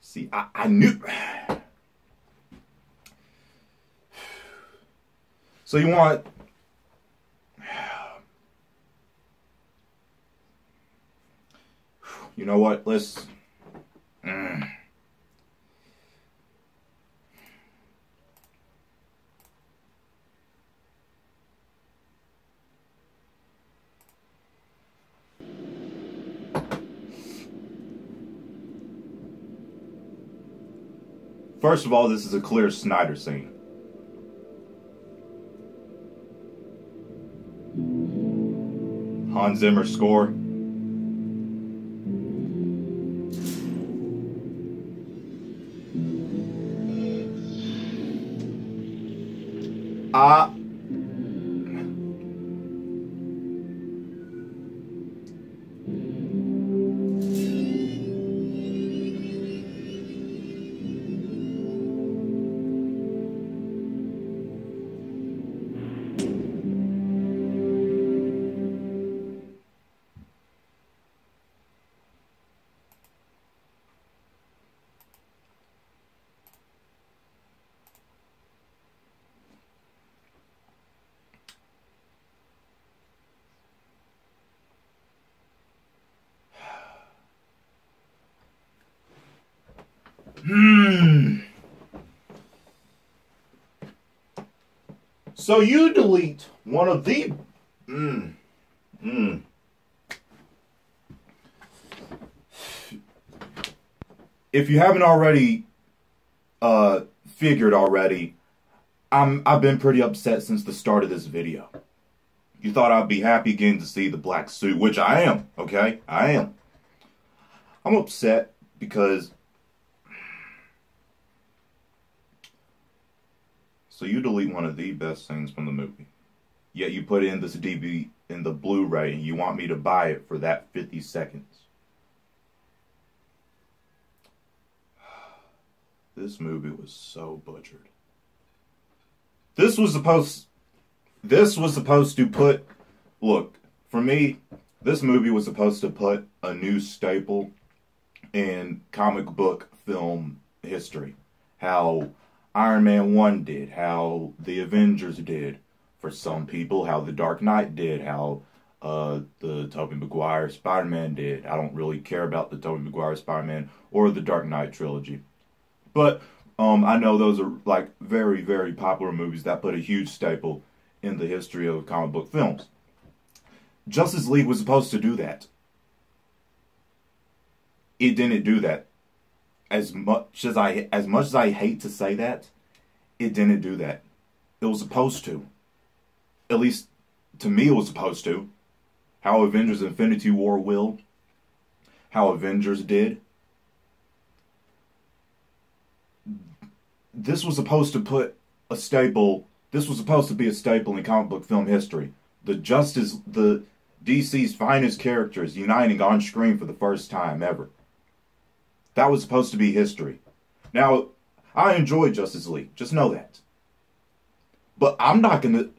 See, I knew. So you want... You know what? Let's... First of all, this is a clear Snyder scene. Hans Zimmer score. So you delete one of the... If you haven't already figured already, I've been pretty upset since the start of this video. You thought I'd be happy getting to see the black suit, which I am, okay? I am. I'm upset because... So you delete one of the best things from the movie, yet you put it in this DVD, in the Blu-ray, and you want me to buy it for that 50 seconds. This movie was so butchered. This was supposed to put, look, for me, this movie was supposed to put a new staple in comic book film history. How Iron Man 1 did, how the Avengers did for some people, how The Dark Knight did, how the Tobey Maguire Spider-Man did. I don't really care about the Tobey Maguire Spider-Man or the Dark Knight trilogy. But I know those are like very, very popular movies that put a huge staple in the history of comic book films. Justice League was supposed to do that. It didn't do that. As much as I hate to say that, it didn't do that. It was supposed to. At least, to me, it was supposed to. How Avengers Infinity War will. How Avengers did. This was supposed to put a staple. This was supposed to be a staple in comic book film history. The DC's finest characters uniting on screen for the first time ever. That was supposed to be history. Now, I enjoy Justice League. Just know that. But I'm not going to...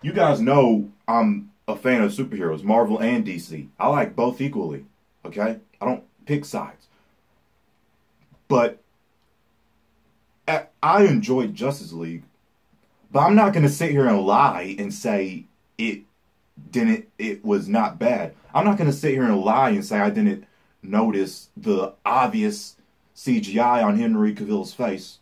You guys know I'm a fan of superheroes, Marvel and DC. I like both equally, okay? I don't pick sides. But I enjoyed Justice League. But I'm not going to sit here and lie and say it was not bad. I'm not going to sit here and lie and say I didn't notice the obvious CGI on Henry Cavill's face.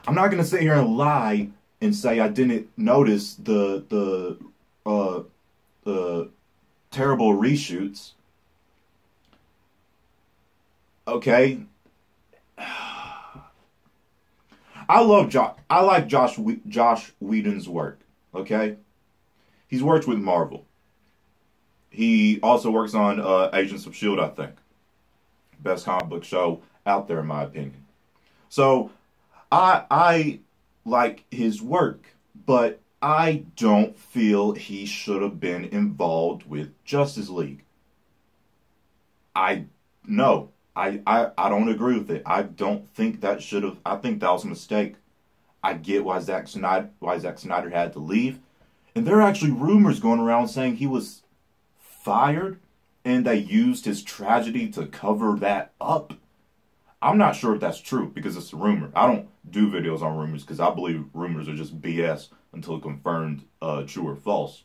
I'm not going to sit here and lie and say I didn't notice the terrible reshoots. Okay. I like Josh Whedon's work. Okay. He's worked with Marvel. He also works on Agents of S.H.I.E.L.D., I think. Best comic book show out there, in my opinion. So, I like his work, but I don't feel he should have been involved with Justice League. I I don't agree with it. I don't think that should have. I think that was a mistake. I get why Zack Snyder had to leave, and there are actually rumors going around saying he was fired, and they used his tragedy to cover that up. I'm not sure if that's true because it's a rumor. I don't do videos on rumors because I believe rumors are just BS until confirmed true or false.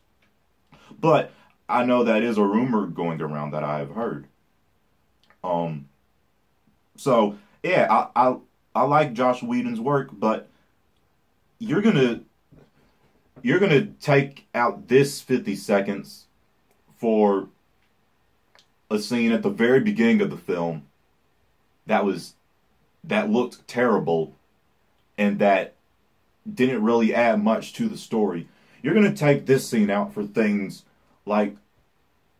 But I know that is a rumor going around that I have heard. So yeah, I like Josh Whedon's work, but you're gonna take out this 50 seconds for a scene at the very beginning of the film that looked terrible and that didn't really add much to the story. You're gonna take this scene out for things like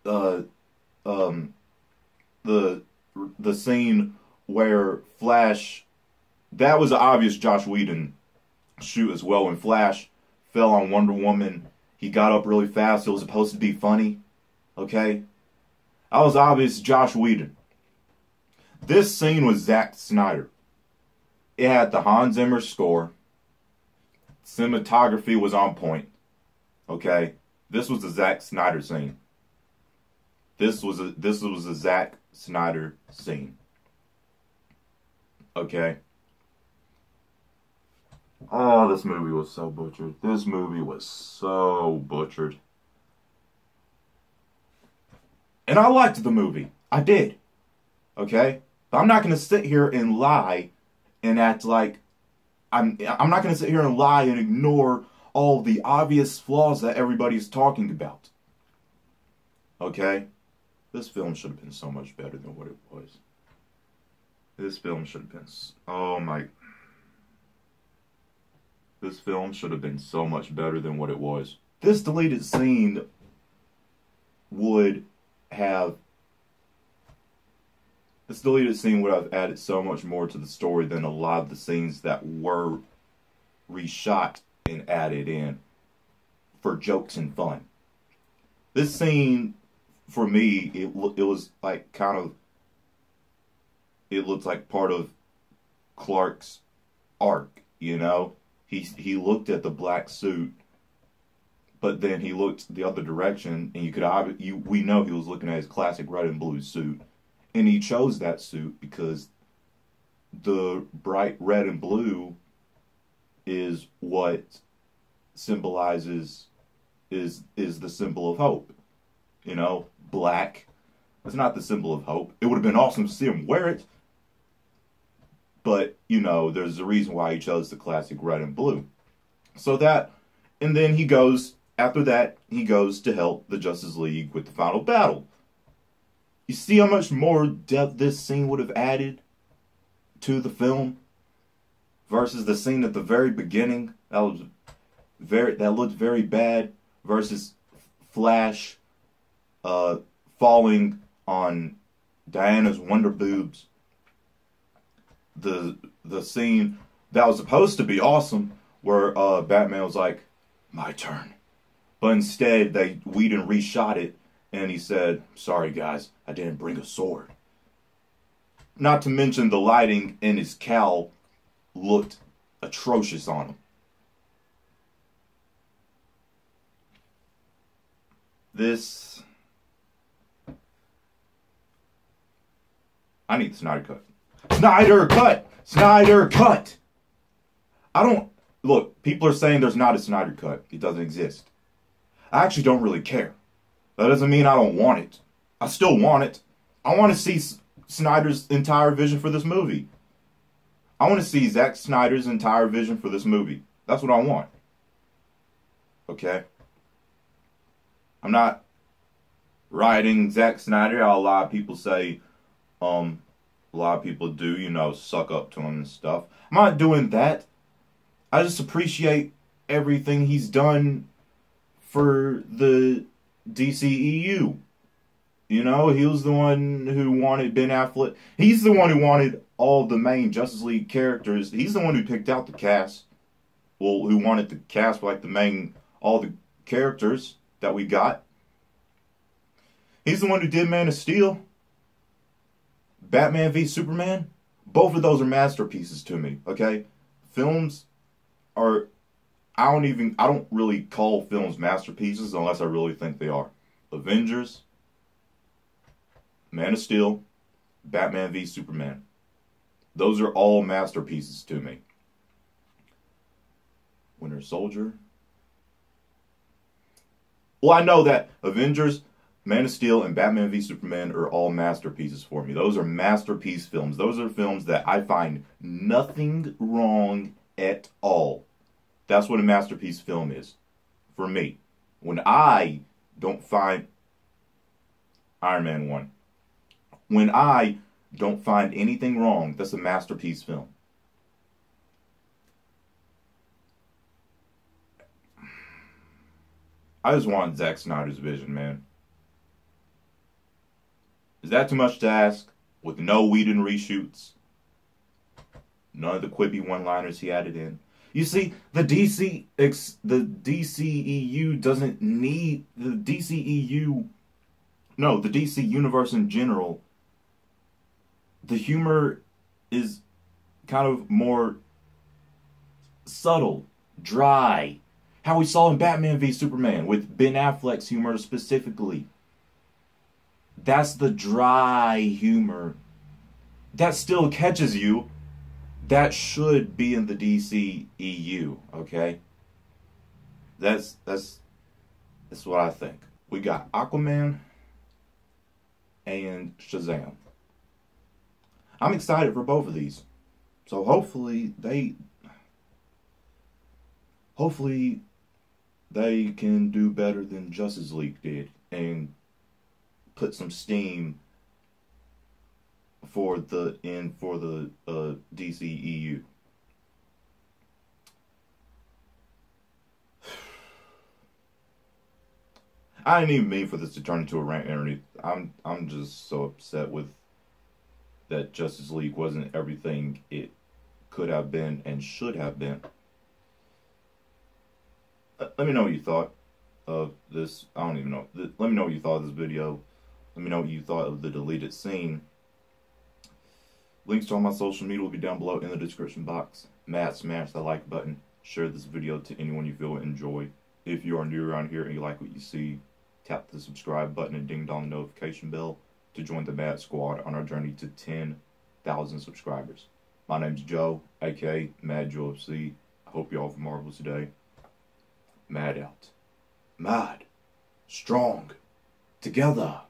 the scene where Flash, that was an obvious Josh Whedon shoot as well. When Flash fell on Wonder Woman, he got up really fast. It was supposed to be funny, okay? That was obvious Josh Whedon. This scene was Zack Snyder. It had the Hans Zimmer score. Cinematography was on point, okay? This was a Zack Snyder scene. This was a Zack Snyder scene. Okay. Oh, this movie was so butchered. This movie was so butchered. And I liked the movie. I did. Okay? But I'm not going to sit here and lie and act like I'm not going to sit here and lie and ignore all the obvious flaws that everybody's talking about. Okay? This film should have been so much better than what it was. This film should have been... Oh my... This film should have been so much better than what it was. This deleted scene would have... This deleted scene would have added so much more to the story than a lot of the scenes that were reshot and added in for jokes and fun. This scene, for me, it was like kind of... It looked like part of Clark's arc, you know? He looked at the black suit, but then he looked the other direction, and we know he was looking at his classic red and blue suit, and he chose that suit because the bright red and blue is what symbolizes is the symbol of hope. You know, black is not the symbol of hope. It would have been awesome to see him wear it. But, you know, there's a reason why he chose the classic red and blue. So that, and then he goes, after that, he goes to help the Justice League with the final battle. You see how much more depth this scene would have added to the film versus the scene at the very beginning that looked very bad, versus Flash falling on Diana's wonder boobs. The scene that was supposed to be awesome, where Batman was like, "My turn," but instead Whedon reshot it, and he said, "Sorry guys, I didn't bring a sword." Not to mention the lighting in his cowl looked atrocious on him. I need the Snyder Cut. Snyder Cut! Snyder Cut! Look, people are saying there's not a Snyder Cut. It doesn't exist. I actually don't really care. That doesn't mean I don't want it. I still want it. I want to see Snyder's entire vision for this movie. I want to see Zack Snyder's entire vision for this movie. That's what I want. Okay? I'm not riding Zack Snyder. How a lot of people say, a lot of people do, you know, suck up to him and stuff. I'm not doing that. I just appreciate everything he's done for the DCEU. You know, he was the one who wanted Ben Affleck. He's the one who wanted all the main Justice League characters. He's the one who picked out the cast. Well, who wanted the cast, like all the characters that we got. He's the one who did Man of Steel. Batman v Superman, both of those are masterpieces to me, okay? Films are, I don't really call films masterpieces unless I really think they are. Avengers, Man of Steel, Batman v Superman. Those are all masterpieces to me. Winter Soldier. Well, I know that Avengers, Man of Steel, and Batman v Superman are all masterpieces for me. Those are masterpiece films. Those are films that I find nothing wrong at all. That's what a masterpiece film is for me. When I don't find Iron Man 1. When I don't find anything wrong, that's a masterpiece film. I just want Zack Snyder's vision, man. Is that too much to ask? With no Whedon reshoots? None of the quippy one-liners he added in? You see, the DCEU doesn't need... The DCEU... No, the DC Universe in general, the humor is kind of more subtle, dry. How we saw in Batman v Superman with Ben Affleck's humor specifically. That's the dry humor. That still catches you. That should be in the DCEU, okay? That's what I think. We got Aquaman and Shazam. I'm excited for both of these. So hopefully they can do better than Justice League did and put some steam for the DCEU. I didn't even mean for this to turn into a rant interview. I'm just so upset with that Justice League wasn't everything it could have been and should have been. Let me know what you thought of this. I don't even know. Let me know what you thought of this video. Let me know what you thought of the deleted scene. Links to all my social media will be down below in the description box. Smash that like button. Share this video to anyone you feel will enjoy. If you are new around here and you like what you see, tap the subscribe button and ding dong notification bell to join the Mad Squad on our journey to 10,000 subscribers. My name's Joe, aka Mad Joe FC. I hope you all have a marvelous day. Mad out. Mad. Strong. Together.